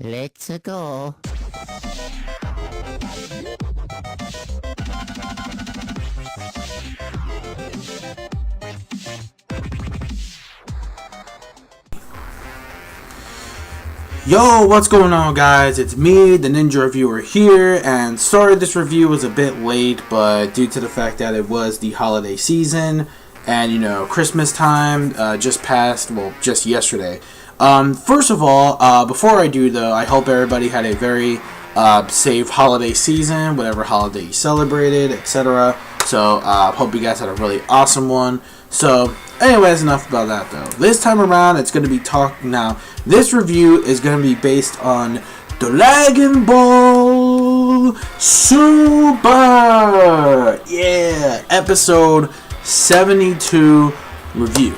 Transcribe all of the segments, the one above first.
Let's go. Yo, what's going on, guys? It's me, the Ninja Reviewer here, and sorry this review was a bit late, but due to the fact that it was the holiday season, and, you know, Christmas time just passed, well, just yesterday. First of all, before I do, though, I hope everybody had a very safe holiday season, whatever holiday you celebrated, etc. So, hope you guys had a really awesome one. So, anyways, enough about that, though. This time around, it's going to be this review is going to be based on Dragon Ball Super! Yeah! Episode 72 review.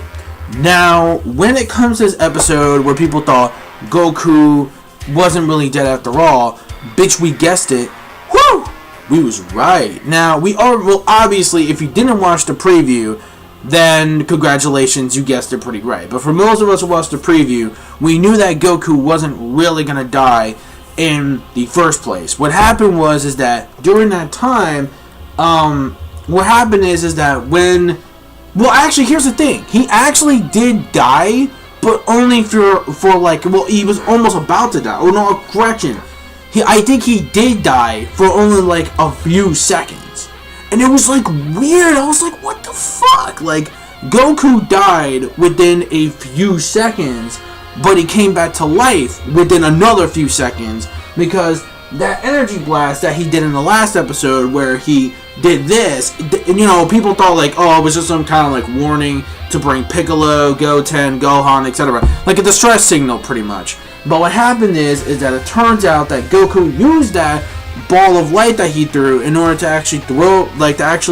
Now, when it comes to this episode where people thought Goku wasn't really dead after all, bitch, we guessed it. Woo! We was right. Now, well, obviously, if you didn't watch the preview, then congratulations, you guessed it pretty right. But for most of us who watched the preview, we knew that Goku wasn't really gonna die in the first place. What happened is that during that time, what happened is that when, well, actually, here's the thing. He actually did die, but only for like, well, he was almost about to die. Oh no, correction. I think he did die for only like a few seconds. And it was like weird. I was like, what the fuck? Like, Goku died within a few seconds, but he came back to life within another few seconds, because that energy blast that he did in the last episode where he did this, you know, people thought like, oh, it was just some kind of like warning to bring Piccolo, Goten, Gohan, etc. Like a distress signal, pretty much. But what happened is that it turns out that Goku used that ball of light that he threw in order to actually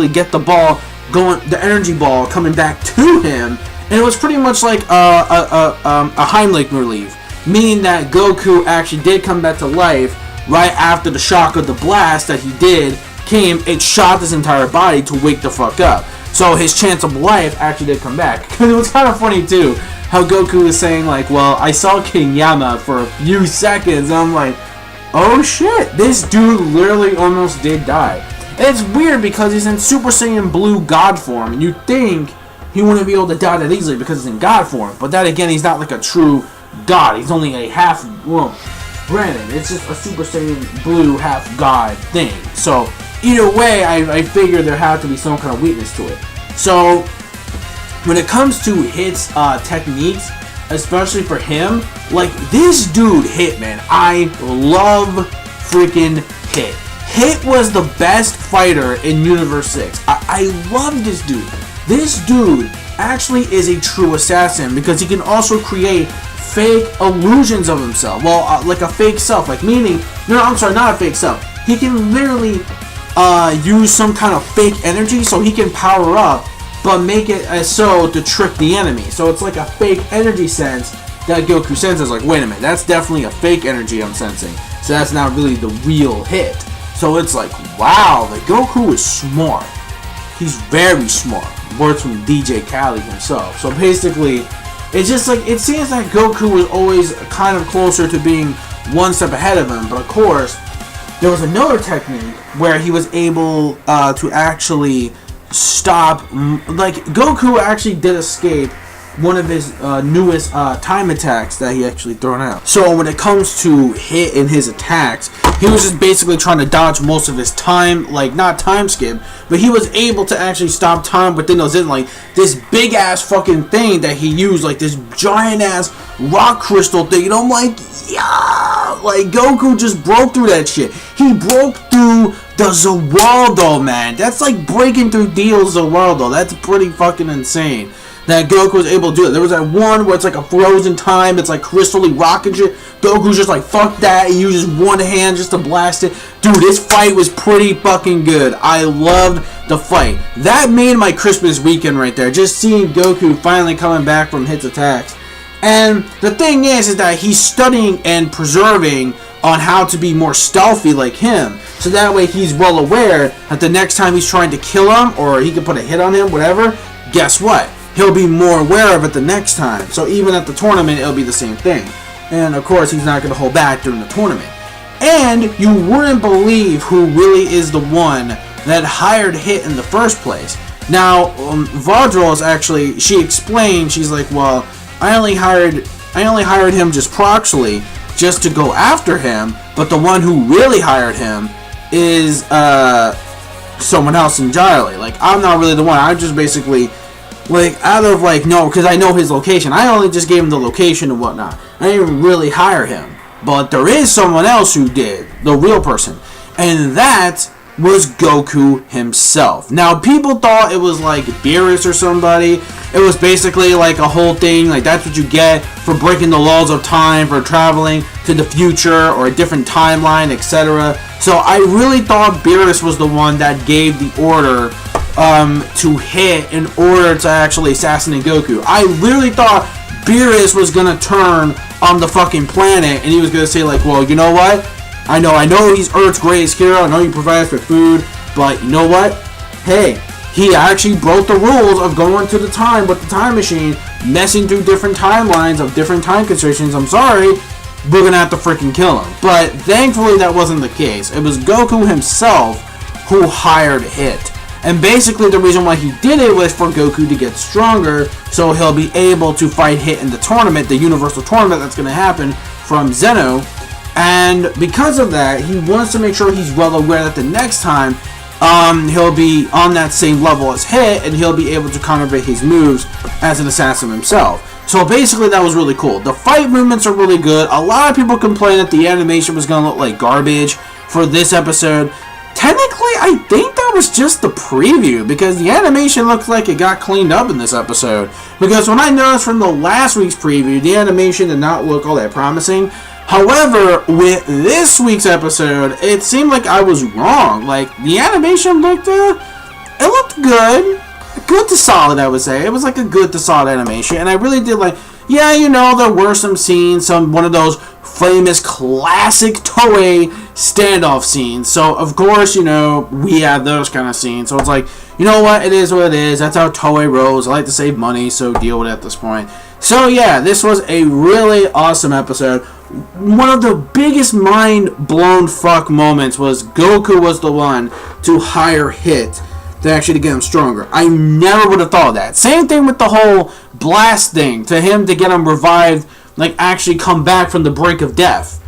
get the ball going, the energy ball coming back to him, and it was pretty much like a Heimlich relief, meaning that Goku actually did come back to life right after the shock of the blast that he did came. It shot his entire body to wake the fuck up, so his chance of life actually did come back. It was kind of funny too how Goku was saying like, well, I saw King Yama for a few seconds, and I'm like, oh shit, this dude literally almost did die. And it's weird because he's in Super Saiyan Blue God form, and you think he wouldn't be able to die that easily because he's in God form. But then again, he's not like a true God. He's only a half, well, granted, it's just a Super Saiyan Blue half God thing. So, either way, I figure there had to be some kind of weakness to it. So, when it comes to hits, techniques, especially for him, like, this dude Hit, man, I love freaking Hit. Hit was the best fighter in Universe 6. I love this dude. This dude actually is a true assassin because he can also create fake illusions of himself. Well, like a fake self, like meaning, no, I'm sorry, not a fake self. He can literally use some kind of fake energy so he can power up, but make it as so to trick the enemy. So it's like a fake energy sense that Goku senses. Like, wait a minute, that's definitely a fake energy I'm sensing. So that's not really the real Hit. So it's like, wow, like Goku is smart. He's very smart. Words from DJ Khaled himself. So basically, it's just like, it seems like Goku was always kind of closer to being one step ahead of him. But of course, there was another technique where he was able to actually stop, like, Goku actually did escape one of his newest time attacks that he actually thrown out. So when it comes to Hit in his attacks, he was just basically trying to dodge most of his time, like, not time skip, but he was able to actually stop time within those, like, this big ass fucking thing that he used, like this giant ass rock crystal thing, and I'm like, yeah, like, Goku just broke through that shit. He broke through the Zawaldo, man. That's like breaking through Dio's Zawaldo. That's pretty fucking insane that Goku was able to do it. There was that one where it's like a frozen time, it's like crystally rocket shit. Goku's just like, fuck that, he uses one hand just to blast it. Dude, this fight was pretty fucking good. I loved the fight. That made my Christmas weekend right there, just seeing Goku finally coming back from Hit's attacks. And the thing is that he's studying and preserving on how to be more stealthy like him, so that way he's well aware that the next time he's trying to kill him, or he can put a hit on him, whatever, guess what? He'll be more aware of it the next time. So even at the tournament, it'll be the same thing. And of course, he's not going to hold back during the tournament. And you wouldn't believe who really is the one that hired Hit in the first place. Now, Vardros actually, she explained, she's like, well, I only hired him just proxily, just to go after him, but the one who really hired him is someone else entirely. Like, I'm not really the one. I just basically, like, out of, like, no, because I know his location. I only just gave him the location and whatnot. I didn't even really hire him. But there is someone else who did, the real person. And that was Goku himself. Now, people thought it was like Beerus or somebody. It was basically like a whole thing, like that's what you get for breaking the laws of time, for traveling to the future or a different timeline, etc. So I really thought Beerus was the one that gave the order to Hit in order to actually assassinate Goku. I literally thought Beerus was gonna turn on the fucking planet and he was gonna say like, well, you know what? I know he's Earth's greatest hero. I know he provides for food, but you know what? Hey, he actually broke the rules of going to the time with the time machine, messing through different timelines of different time constraints. I'm sorry, we're gonna have to freaking kill him. But thankfully that wasn't the case. It was Goku himself who hired Hit. And basically the reason why he did it was for Goku to get stronger, so he'll be able to fight Hit in the tournament, the universal tournament that's gonna happen from Zeno. And because of that, he wants to make sure he's well aware that the next time he'll be on that same level as Hit, and he'll be able to counterfeit his moves as an assassin himself. So basically that was really cool. The fight movements are really good. A lot of people complained that the animation was going to look like garbage for this episode. Technically, I think that was just the preview, because the animation looks like it got cleaned up in this episode. Because when I noticed from the last week's preview, the animation did not look all that promising. However, with this week's episode, it seemed like I was wrong. Like, the animation looked, it looked good. Good to solid, I would say. It was like a good to solid animation. And I really did like, yeah, you know, there were some scenes, one of those famous classic Toei standoff scenes. So, of course, you know, we have those kind of scenes. So it's like, you know what, it is what it is. That's how Toei rolls. I like to save money, so deal with it at this point. So, yeah, this was a really awesome episode. One of the biggest mind-blown fuck moments was Goku was the one to hire Hit to actually get him stronger. I never would have thought of that. Same thing with the whole blast thing, to him to get him revived, like actually come back from the brink of death.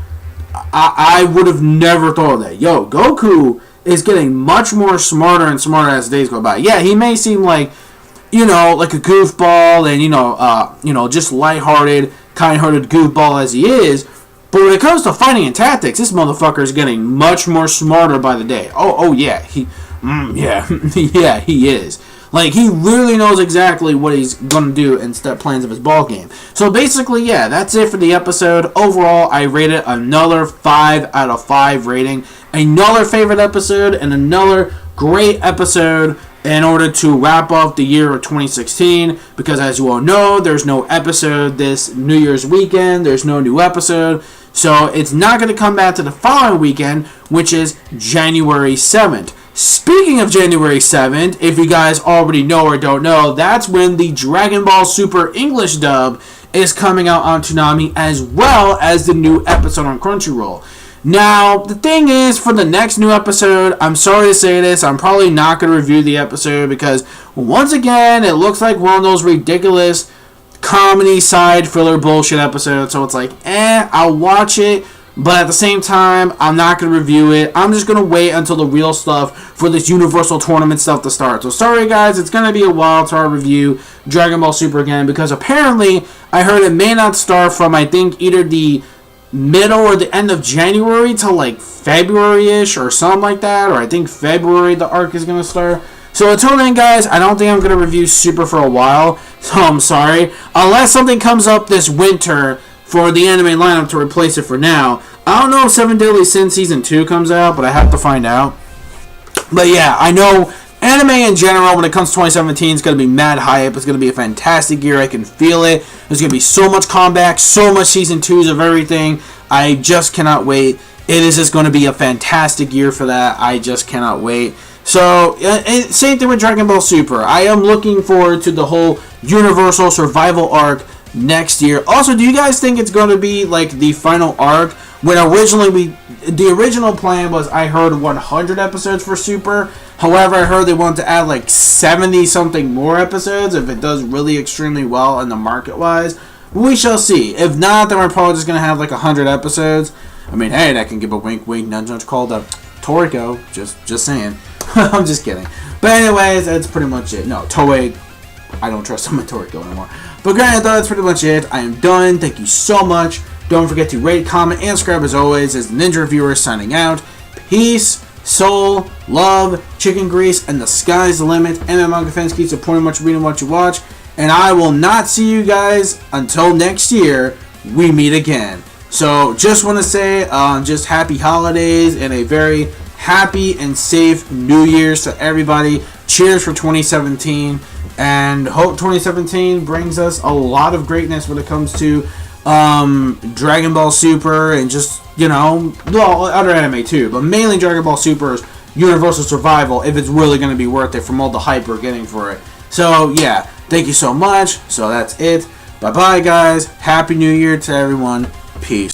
I would have never thought of that. Yo, Goku is getting much more smarter and smarter as days go by. Yeah, he may seem like, you know, like a goofball and, you know, just lighthearted, kind-hearted goofball as he is. But when it comes to fighting and tactics, this motherfucker is getting much more smarter by the day. Oh yeah, yeah, he is. Like, he really knows exactly what he's going to do and step plans of his ball game. So basically, yeah, that's it for the episode. Overall, I rated another 5 out of 5 rating. Another favorite episode and another great episode in order to wrap up the year of 2016, because as you all know, there's no episode this New Year's weekend. There's no new episode. So it's not going to come back to the following weekend, which is January 7th. Speaking of January 7th, if you guys already know or don't know, that's when the Dragon Ball Super English dub is coming out on Toonami, as well as the new episode on Crunchyroll. Now, the thing is, for the next new episode, I'm sorry to say this, I'm probably not going to review the episode because, once again, it looks like one of those ridiculous comedy side filler bullshit episodes. So it's like, I'll watch it, but at the same time, I'm not going to review it. I'm just going to wait until the real stuff for this Universal Tournament stuff to start. So sorry guys, it's going to be a while till I review Dragon Ball Super again, because apparently, I heard it may not start from, I think, either the middle or the end of January till like February-ish or something like that, or I think February the arc is going to start. So until then, guys, I don't think I'm going to review Super for a while, so I'm sorry. Unless something comes up this winter for the anime lineup to replace it for now. I don't know if 7 Deadly Sins Season 2 comes out, but I have to find out. But yeah, I know anime in general, when it comes to 2017, it's going to be mad hype. It's going to be a fantastic year. I can feel it. There's going to be so much comeback, so much Season 2s of everything. I just cannot wait. It is just going to be a fantastic year for that. I just cannot wait. So, same thing with Dragon Ball Super. I am looking forward to the whole Universal Survival arc next year. Also, do you guys think it's going to be like the final arc? When originally the original plan was, I heard 100 episodes for Super. However, I heard they want to add like 70 something more episodes if it does really extremely well in the market wise. We shall see. If not, then we're probably just going to have like 100 episodes. I mean, hey, that can give a wink wink nudge nudge called a Toriko. Just saying. I'm just kidding. But anyways, that's pretty much it. No, Toei, I don't trust them with Toriko anymore. But granted, that's pretty much it. I am done. Thank you so much. Don't forget to rate, comment, and subscribe as always. As the Ninja Reviewer signing out. Peace, soul, love, chicken grease, and the sky's the limit. MM Manga fans, keep supporting what you read and what you watch. And I will not see you guys until next year. We meet again. So just want to say just happy holidays and a very happy and safe New Year's to everybody. Cheers for 2017. And hope 2017 brings us a lot of greatness when it comes to Dragon Ball Super and just, you know, well, other anime too, but mainly Dragon Ball Super's Universal Survival, if it's really going to be worth it from all the hype we're getting for it. So yeah, thank you so much. So that's it. Bye bye guys. Happy New Year to everyone. Peace.